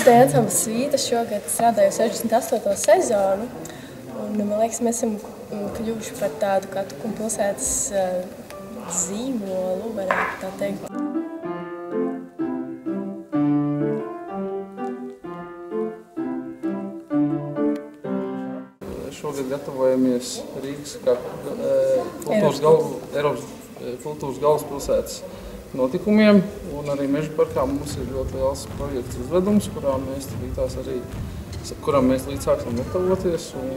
Dēļ ansamblis Svīta šogad strādāju 68. sezonu. Un, man liekas, mēs esam kļuvuši par tādu kā Tukuma pilsētas zīmolu, varētu tā teikt. Šogad gatavojamies Rīgas kā Eiropas kultūras galvaspilsētas notikumiem, un arī Meža parkā mums ir ļoti liels projekts uzvedums, kuram mēs līdz sāksim gatavoties, un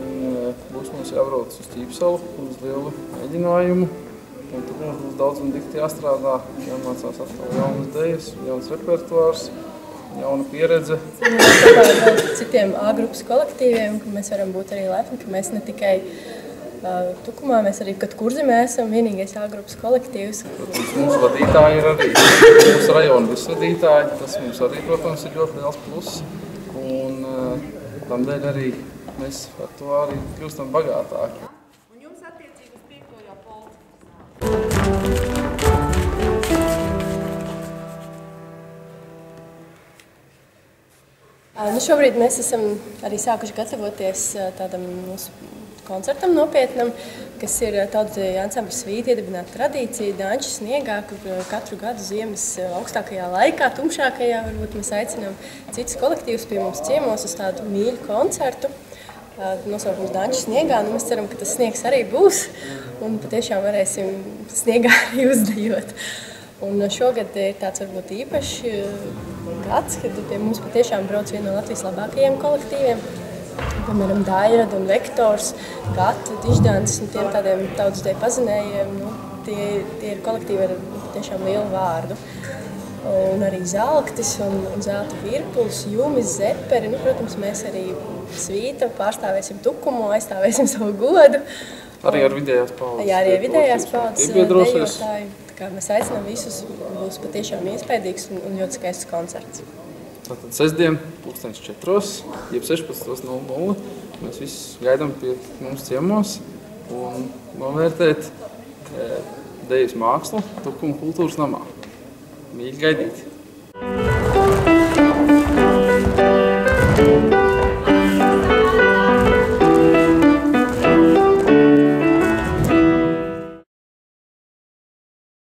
būs mums jābrauc uz Ķīpsalu, uz lielu mēģinājumu, un tad mums būs daudz un dikti jāstrādā, jāmācās atkal jaunas dejas, jauns repertuārs, jauna pieredze. Citiem A-grupas kolektīviem, ka mēs varam būt arī lepni, ka mēs ne tikai Tukumā, mēs arī Kurzemē esam vienīgais A-grupas kolektīvs. Protams, mūsu vadītāji ir arī mūsu rajona visvadītāji, tas mums arī, protams, ir ļoti liels pluss, un tamdēļ arī mēs ar to arī kļūstam bagātāki. Un jums attiecīgi uz 5. jau politikas. Šobrīd mēs esam arī sākuši gatavoties tādam mūsu koncertam nopietnam, kas ir tautdzēju ansambļa Svīta iedibināta tradīcija Danča sniegā, kur katru gadu ziemas augstākajā laikā, tumšākajā, varbūt mēs aicinām citus kolektīvus pie mums ciemos uz tādu mīļu koncertu. Nosaukums Danča sniegā, nu mēs ceram, ka tas sniegs arī būs, un patiešām varēsim sniegā arī uzdejot. Un šogad ir tāds varbūt īpašs gads, kad pie mums patiešām brauc viena no Latvijas labākajiem kolektīviem. Piemēram, Dairada un Vektors, Gata, Diždants un tiem tādiem tautsdeju pazinējiem. Nu, tie ir kolektīvi ar tiešām lielu vārdu. Un arī Zalktis un Zelta Virpuls, Jumis, Zeperi. Nu, protams, mēs arī Svīta pārstāvēsim Tukumu, aizstāvēsim savu godu. Arī ar vidējās paudzes. Jā, arī ar vidējās paudzes dejotāju. Tā kā mēs aicinām visus, būs patiešām iespējīgs un ļoti skaists koncerts. Tātad sestdien, 4:00, jeb 16:00, mēs visus gaidām pie mums ciemos un novērtēt dejas mākslu Tukuma kultūras namā. Mīļi gaidīt!